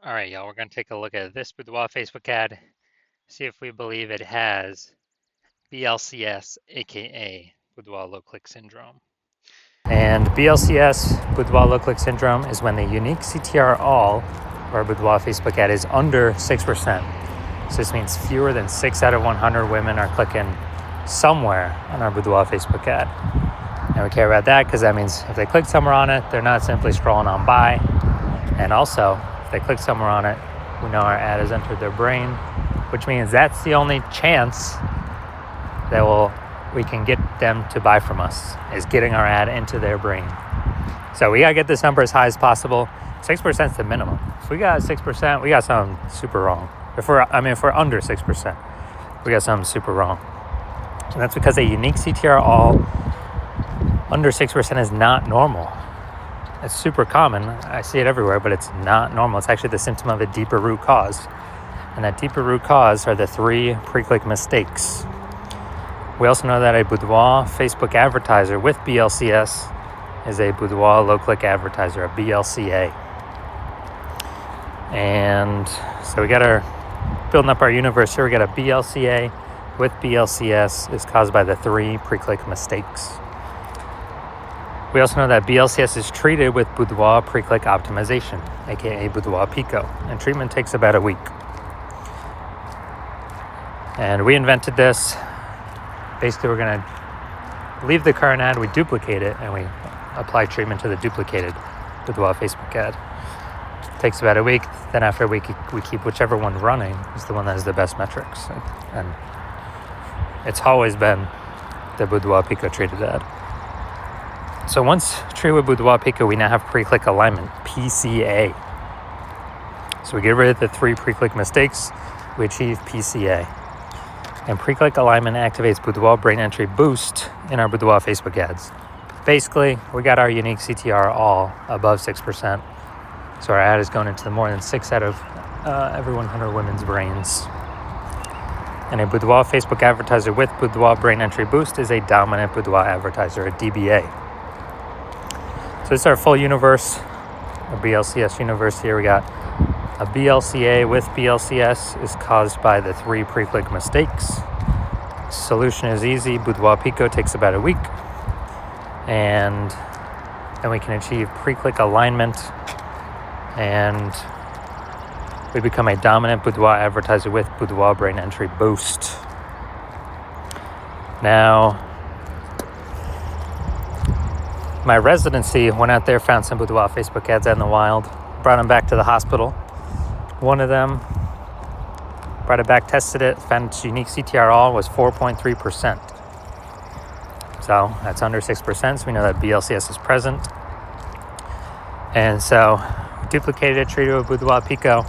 All right, y'all, we're going to take a look at this Boudoir Facebook ad, see if we believe it has BLCS, aka Boudoir low click syndrome. And BLCS, Boudoir low click syndrome, is when the unique CTR all or Boudoir Facebook ad is under 6%. So this means fewer than 6 out of 100 women are clicking somewhere on our Boudoir Facebook ad. And we care about that because that means if they click somewhere on it, they're not simply scrolling on by. And also, if they click somewhere on it, we know our ad has entered their brain, which means that's the only chance that we can get them to buy from us, is getting our ad into their brain. So we gotta get this number as high as possible. 6% is the minimum. If we got 6%, we got something super wrong. If we're under 6%, we got something super wrong. And that's because a unique CTR all under 6% is not normal. It's super common. I see it everywhere, but it's not normal. It's actually the symptom of a deeper root cause. And that deeper root cause are the 3 pre-click mistakes. We also know that a Boudoir Facebook advertiser with BLCS is a Boudoir low-click advertiser, a BLCA. And so we got building up our universe here. We got a BLCA with BLCS is caused by the 3 pre-click mistakes. We also know that BLCS is treated with Boudoir pre-click optimization, aka Boudoir Pico, and treatment takes about a week. And we invented this. Basically, we're going to leave the current ad, we duplicate it, and we apply treatment to the duplicated Boudoir Facebook ad. It takes about a week. Then after a week, we keep whichever one running is the one that has the best metrics. And it's always been the Boudoir Pico treated ad. So once treated with Boudoir Pico, we now have pre-click alignment, PCA. So we get rid of the 3 pre-click mistakes, we achieve PCA. And pre-click alignment activates Boudoir brain entry boost in our Boudoir Facebook ads. Basically, we got our unique CTR all above 6%. So our ad is going into more than 6 out of every 100 women's brains. And a Boudoir Facebook advertiser with Boudoir brain entry boost is a dominant Boudoir advertiser, a DBA. So this is our full universe, a BLCS universe here. We got a BLCA with BLCS is caused by the 3 pre-click mistakes. Solution is easy. Boudoir Pico takes about a week. And then we can achieve pre-click alignment. And we become a dominant Boudoir advertiser with Boudoir brain entry boost. Now, my residency went out there, found some Boudoir Facebook ads out in the wild, brought them back to the hospital. One of them brought it back, tested it, found its unique CTR all was 4.3%. So that's under 6%, so we know that BLCS is present. And so duplicated it, treated with Boudoir Pico,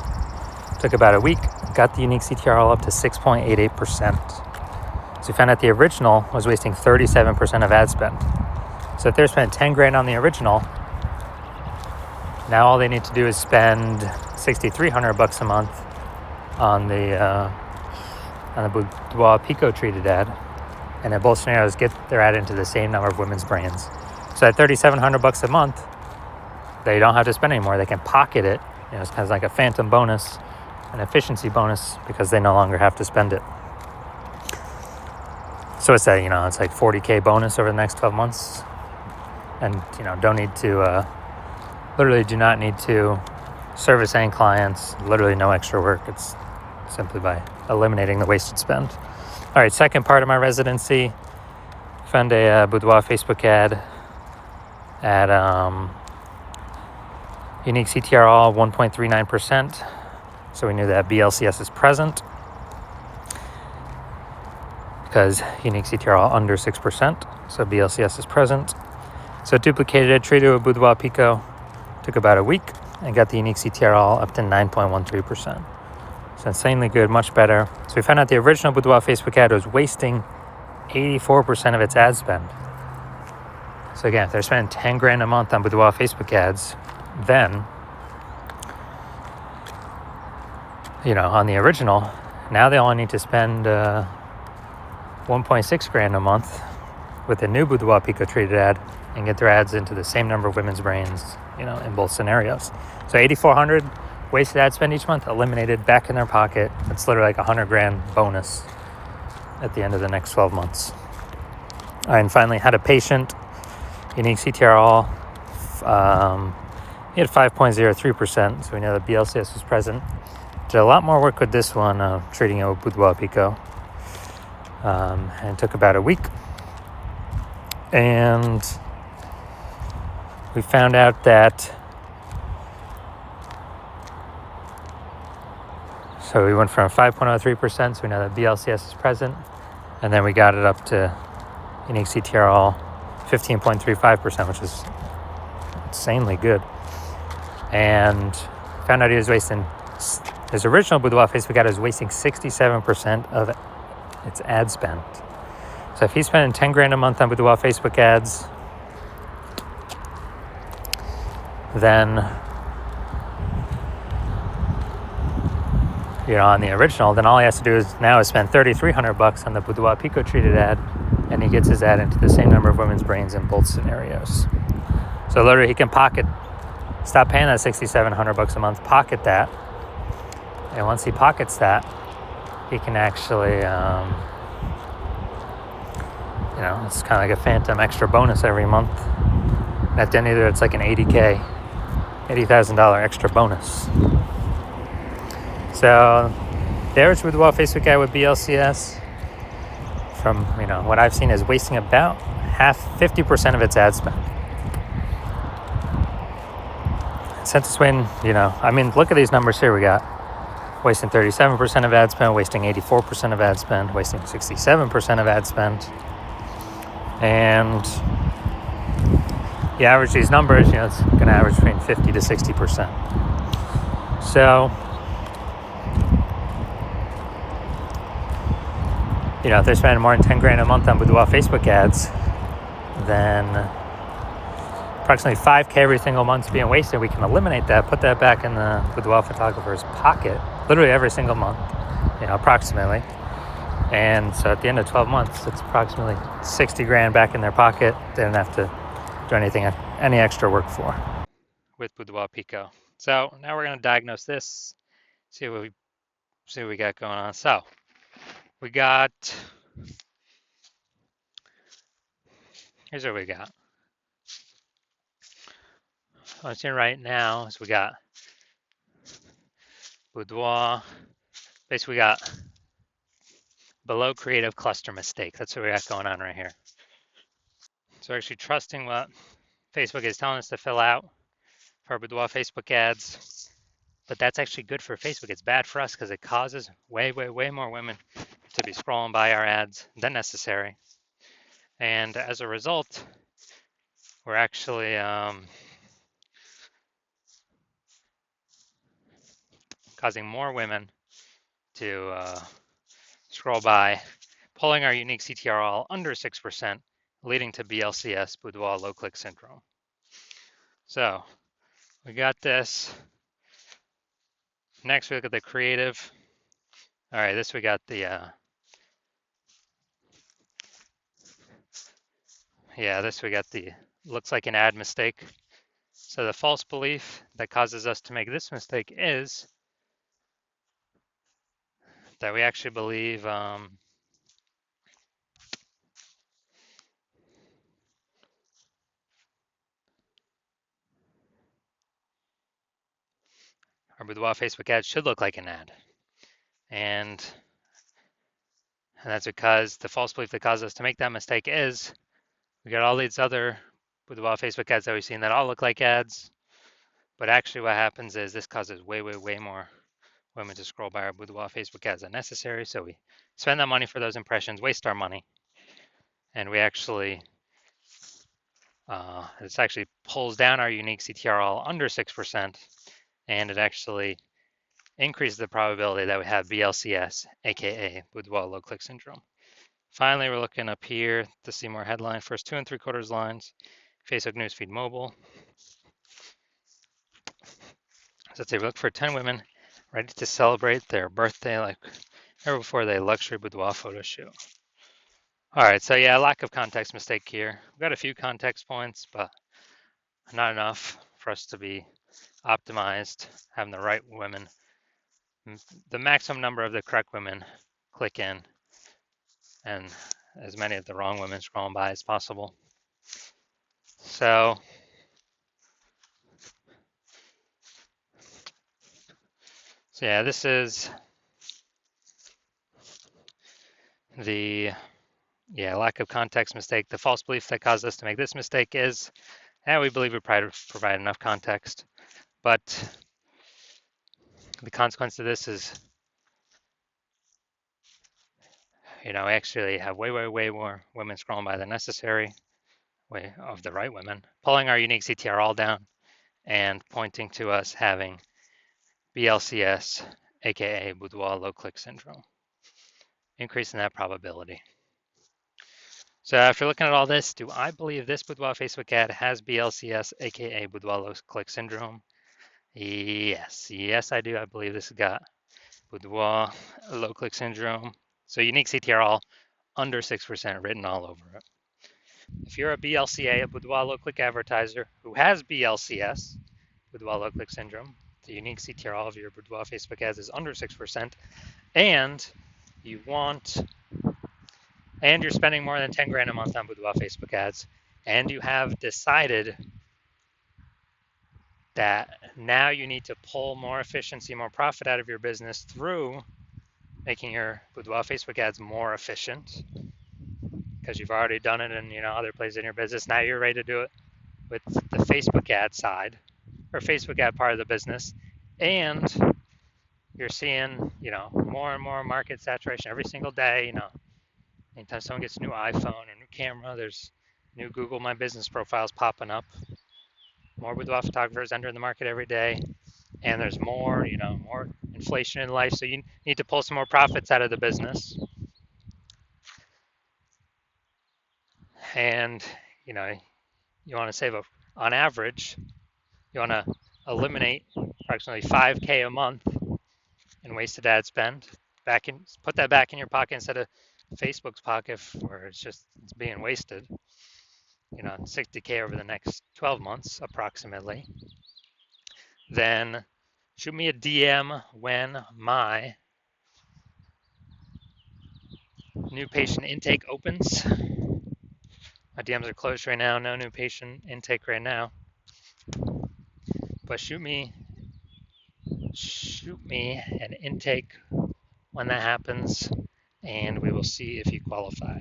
took about a week, got the unique CTR all up to 6.88%. So we found out the original was wasting 37% of ad spend. So if they're spending 10 grand on the original, now all they need to do is spend $6,300 a month on the Boudoir Pico treated ad, and in both scenarios get their ad into the same number of women's brains. So at $3,700 a month, they don't have to spend anymore. They can pocket it. It's kind of like a phantom bonus, an efficiency bonus, because they no longer have to spend it. So it's it's like $40K bonus over the next 12 months. And, literally do not need to service any clients, literally no extra work. It's simply by eliminating the wasted spend. All right, second part of my residency, found a Boudoir Facebook ad at unique CTR all 1.39%. So we knew that BLCS is present because unique CTR all under 6%. So BLCS is present. So duplicated it, treated with Boudoir Pico, took about a week, and got the unique CTR all up to 9.13%. So insanely good, much better. So we found out the original Boudoir Facebook ad was wasting 84% of its ad spend. So again, if they're spending 10 grand a month on Boudoir Facebook ads, then, on the original, now they only need to spend 1.6 grand a month with the new Boudoir Pico treated ad and get their ads into the same number of women's brains, in both scenarios. So $8,400 wasted ad spend each month, eliminated, back in their pocket. It's literally like $100,000 bonus at the end of the next 12 months. All right, and finally, had a patient, unique CTRL. He had 5.03%, so we know that BLCS was present. Did a lot more work with this one, treating it with Boudoir Pico. And it took about a week. And we found out that, so we went from 5.03%, so we know that BLCS is present. And then we got it up to unique CTRL 15.35%, which is insanely good. And found out he was wasting, his original Boudoir Facebook ad was wasting 67% of its ad spend. So if he's spending $10,000 a month on Boudoir Facebook ads, then, on the original, then all he has to do is spend $3,300 on the Boudoir Pico treated ad, and he gets his ad into the same number of women's brains in both scenarios. So literally he can stop paying that $6,700 a month, pocket that, and once he pockets that, he can actually, it's kind of like a phantom extra bonus every month. And at the end of it, it's like an $80,000 extra bonus. So the average Boudoir Facebook ad with BLCS, from what I've seen, is wasting about 50% of its ad spend. Since it's when, look at these numbers here. We got wasting 37% of ad spend, wasting 84% of ad spend, wasting 67% of ad spend. And you average these numbers, it's going to average between 50 to 60%. So, if they're spending more than $10,000 a month on Boudoir Facebook ads, then approximately $5,000 every single month's being wasted. We can eliminate that, put that back in the Boudoir photographer's pocket, literally every single month, approximately. And so at the end of 12 months, it's approximately $60,000 back in their pocket. They don't have to do any extra work for with Boudoir Pico. So now we're going to diagnose this, see what we got going on. So we got, here's what we got. What I'm seeing right now is we got Boudoir. Basically, we got below creative cluster mistake. That's what we got going on right here. So we're actually trusting what Facebook is telling us to fill out for our Boudoir Facebook ads. But that's actually good for Facebook. It's bad for us because it causes way, way, way more women to be scrolling by our ads than necessary. And as a result, we're actually causing more women to scroll by, pulling our unique CTRL under 6%, leading to BLCS, Boudoir low click syndrome. So we got this. Next, we look at the creative. All right, this we got the, looks like an ad mistake. So the false belief that causes us to make this mistake is that we actually believe our Boudoir Facebook ad should look like an ad. And that's because the false belief that causes us to make that mistake is we got all these other Boudoir Facebook ads that we've seen that all look like ads. But actually what happens is this causes way, way, way more women to scroll by our Boudoir Facebook ads than necessary. So we spend that money for those impressions, waste our money. And we actually, this actually pulls down our unique CTRL under 6%. And it actually increases the probability that we have BLCS, aka Boudoir low click syndrome. Finally, we're looking up here to see more headline. First 2 3/4 lines, Facebook newsfeed mobile. So let's say we look for 10 women ready to celebrate their birthday like ever before they luxury boudoir photo shoot. All right, so yeah, lack of context mistake here. We've got a few context points, but not enough for us to be optimized, having the right women, the maximum number of the correct women click in, and as many of the wrong women scrolling by as possible. So yeah, this is the lack of context mistake. The false belief that caused us to make this mistake is, we believe we provide enough context, but the consequence of this is, we actually have way more women scrolling by than necessary, way of the right women, pulling our unique CTR all down and pointing to us having BLCS, aka Boudoir low click syndrome, increasing that probability. So after looking at all this, do I believe this Boudoir Facebook ad has BLCS, aka Boudoir low click syndrome? Yes, I do. I believe this has got Boudoir low click syndrome. So unique CTR all under 6% written all over it. If you're a BLCA, a Boudoir low click advertiser who has BLCS, Boudoir low click syndrome, the unique CTR all of your Boudoir Facebook ads is under 6%, and you're spending more than 10 grand a month on Boudoir Facebook ads, and you have decided that now you need to pull more efficiency, more profit out of your business through making your Boudoir Facebook ads more efficient, because you've already done it in other places in your business. Now you're ready to do it with the Facebook ad side, or Facebook ad part of the business, and you're seeing more and more market saturation every single day. Anytime someone gets a new iPhone or new camera, there's new Google My Business profiles popping up. More boudoir photographers entering the market every day, and there's more inflation in life, so you need to pull some more profits out of the business. And you want to save on average, you want to eliminate approximately 5K a month in wasted ad spend. Put that back in your pocket instead of Facebook's pocket, where it's being wasted. 60K over the next 12 months approximately. Then shoot me a DM when my new patient intake opens. My DMs are closed right now. No new patient intake right now. But shoot me an intake when that happens, and we will see if you qualify.